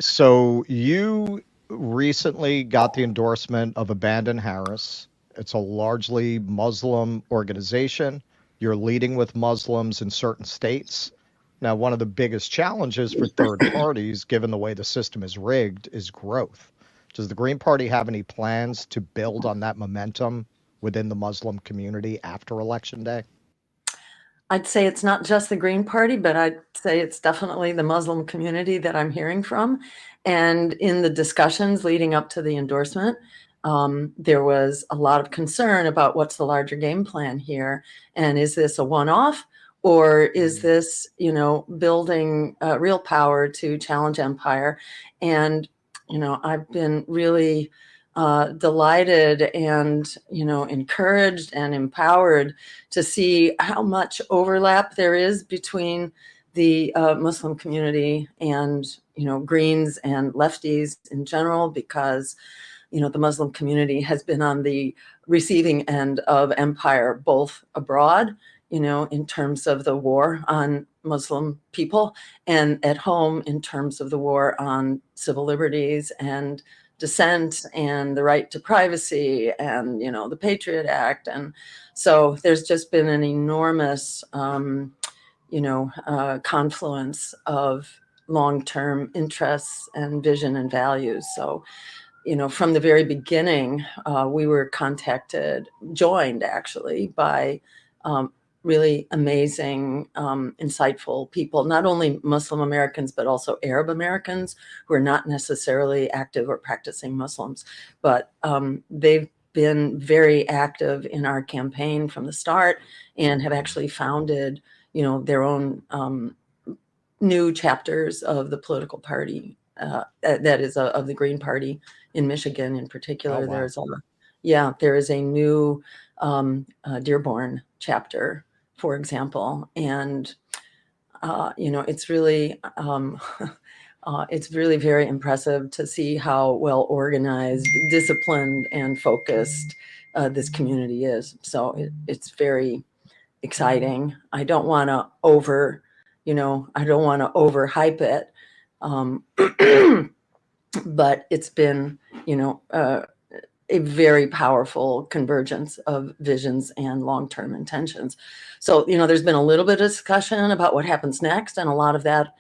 So you recently got the endorsement of Abandon Harris. It's a largely Muslim organization. You're leading with Muslims in certain states. Now, one of the biggest challenges for third parties, given the way the system is rigged, is growth. Does the Green Party have any plans to build on that momentum within the Muslim community after Election Day? I'd say it's not just the Green Party, but I'd say it's definitely the Muslim community that I'm hearing from. And in the discussions leading up to the endorsement, there was a lot of concern about what's the larger game plan here. And is this a one-off, or is this, building real power to challenge empire? And, I've been really delighted and, encouraged and empowered to see how much overlap there is between the Muslim community and, Greens and lefties in general, because, the Muslim community has been on the receiving end of empire, both abroad, in terms of the war on Muslim people, and at home in terms of the war on civil liberties and dissent and the right to privacy and, the Patriot Act. And so there's just been an enormous, confluence of long-term interests and vision and values. So, from the very beginning, we were joined actually by really amazing, insightful people, not only Muslim Americans, but also Arab Americans who are not necessarily active or practicing Muslims, but they've been very active in our campaign from the start and have actually founded, their own new chapters of the political party, that is of the Green Party in Michigan in particular. Oh, wow. There is a new Dearborn chapter, for example, and it's really it's really very impressive to see how well organized, disciplined, and focused this community is. So it's very exciting. I don't want to overhype it, but it's been, a very powerful convergence of visions and long-term intentions. So, there's been a little bit of discussion about what happens next, and a lot of that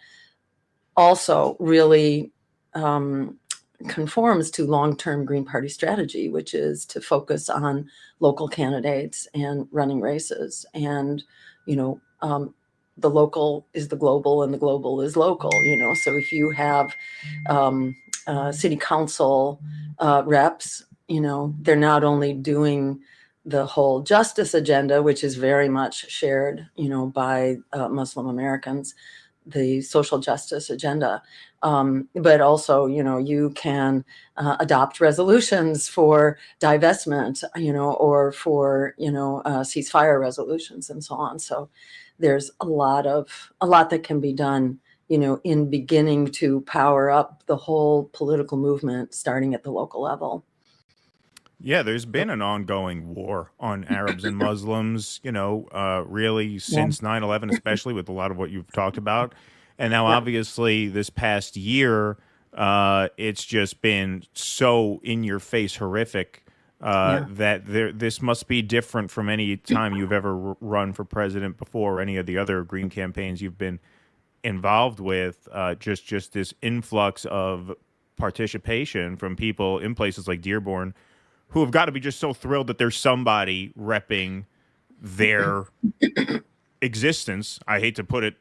also really conforms to long-term Green Party strategy, which is to focus on local candidates and running races. And, the local is the global and the global is local, so if you have city council reps, they're not only doing the whole justice agenda, which is very much shared, by Muslim Americans, the social justice agenda, but also, you can adopt resolutions for divestment, or for, ceasefire resolutions and so on. So there's a lot that can be done, in beginning to power up the whole political movement, starting at the local level. Yeah, there's been an ongoing war on Arabs and Muslims, really since 9/11, especially with a lot of what you've talked about. And now, obviously, this past year, it's just been so in your face horrific that this must be different from any time you've ever run for president before, or any of the other Green campaigns you've been involved with. Just this influx of participation from people in places like Dearborn, who have got to be just so thrilled that there's somebody repping their existence. I hate to put it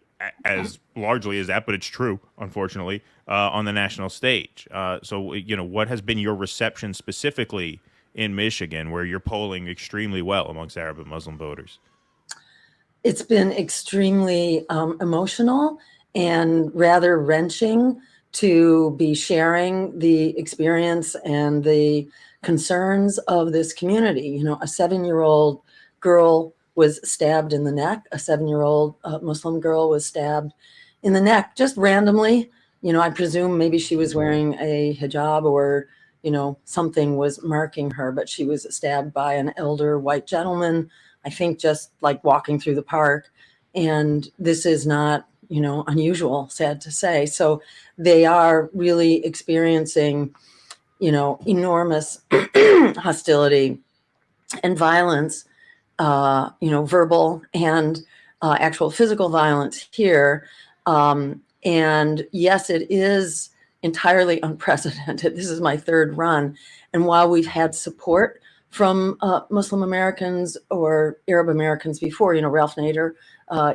as largely as that, but it's true, unfortunately, on the national stage. So, what has been your reception specifically in Michigan, where you're polling extremely well amongst Arab and Muslim voters? It's been extremely emotional and rather wrenching to be sharing the experience and the concerns of this community. A 7-year-old girl was stabbed in the neck. A 7-year-old Muslim girl was stabbed in the neck just randomly. I presume maybe she was wearing a hijab, or, something was marking her, but she was stabbed by an elder white gentleman, I think just like walking through the park. And this is not unusual, sad to say. So they are really experiencing, enormous hostility and violence, verbal and actual physical violence here. And yes, it is entirely unprecedented. This is my third run. And while we've had support from Muslim Americans or Arab Americans before, Ralph Nader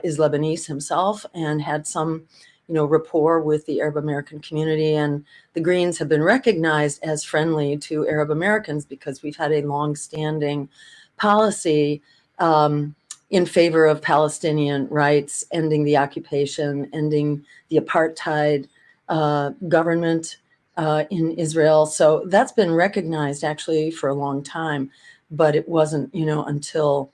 is Lebanese himself and had some, rapport with the Arab American community. And the Greens have been recognized as friendly to Arab Americans because we've had a long-standing policy in favor of Palestinian rights, ending the occupation, ending the apartheid government in Israel. So that's been recognized actually for a long time, but it wasn't, until,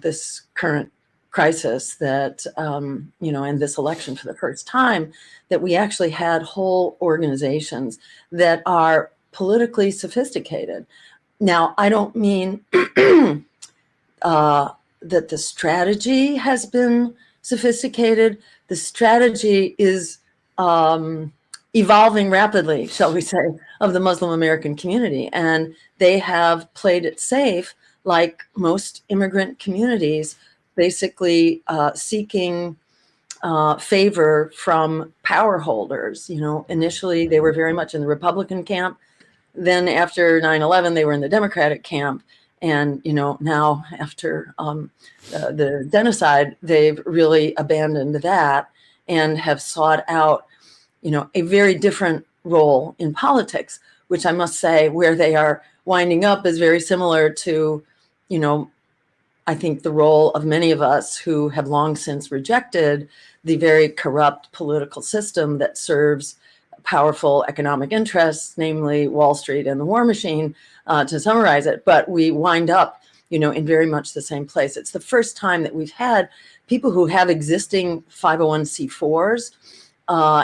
this current crisis that, and this election for the first time, that we actually had whole organizations that are politically sophisticated. Now, I don't mean that the strategy has been sophisticated. The strategy is evolving rapidly, shall we say, of the Muslim American community. And they have played it safe, like most immigrant communities, basically seeking favor from power holders. Initially, they were very much in the Republican camp. Then after 9/11, they were in the Democratic camp. And, now after the genocide, they've really abandoned that and have sought out, a very different role in politics, which I must say where they are winding up is very similar to, I think the role of many of us who have long since rejected the very corrupt political system that serves powerful economic interests, namely Wall Street and the war machine, to summarize it. But we wind up, in very much the same place. It's the first time that we've had people who have existing 501c4s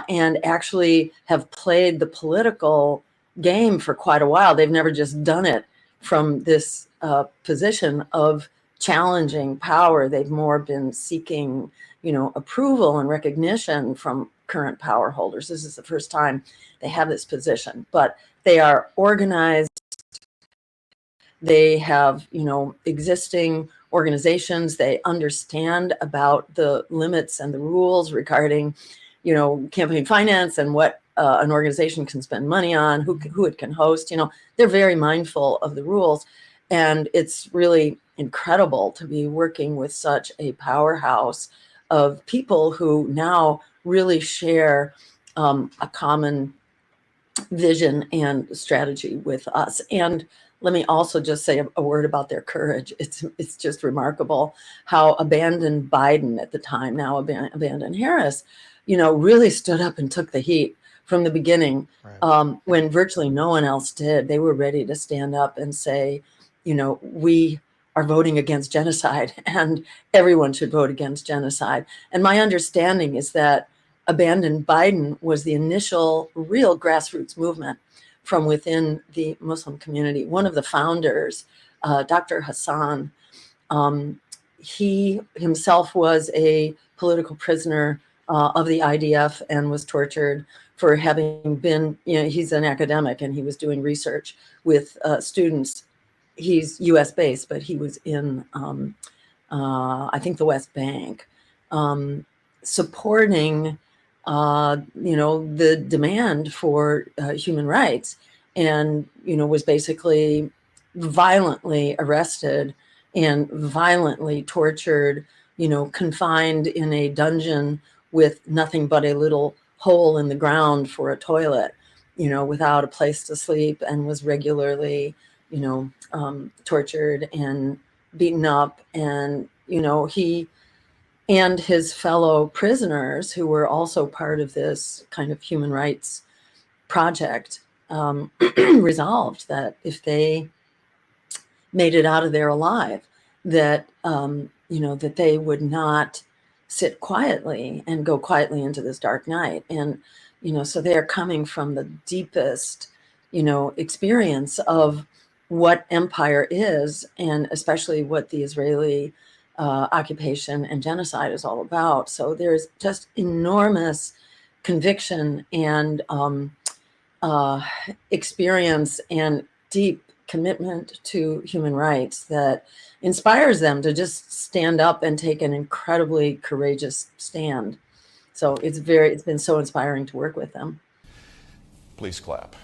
and actually have played the political game for quite a while. They've never just done it from this position of challenging power. They've more been seeking, approval and recognition from current power holders. This is the first time they have this position, but they are organized. They have, existing organizations. They understand about the limits and the rules regarding, campaign finance and what an organization can spend money on, who it can host. They're very mindful of the rules. And it's really incredible to be working with such a powerhouse of people who now really share a common vision and strategy with us. And let me also just say a word about their courage. It's just remarkable how abandoned Biden at the time, now abandoned Harris, really stood up and took the heat from the beginning. Right. When virtually no one else did. They were ready to stand up and say, we are voting against genocide and everyone should vote against genocide. And my understanding is that abandoned Biden was the initial real grassroots movement from within the Muslim community. One of the founders, Dr. Hassan, he himself was a political prisoner of the IDF and was tortured for having been, he's an academic and he was doing research with students. He's US based, but he was in, I think, the West Bank, supporting, the demand for human rights, and, was basically violently arrested and violently tortured, confined in a dungeon with nothing but a little hole in the ground for a toilet, without a place to sleep, and was regularly, tortured and beaten up. And, he and his fellow prisoners who were also part of this kind of human rights project resolved that if they made it out of there alive, that, that they would not sit quietly and go quietly into this dark night. And, so they're coming from the deepest, experience of what empire is, and especially what the Israeli occupation and genocide is all about. So there's just enormous conviction and experience and deep commitment to human rights that inspires them to just stand up and take an incredibly courageous stand. So it's been so inspiring to work with them. Please clap.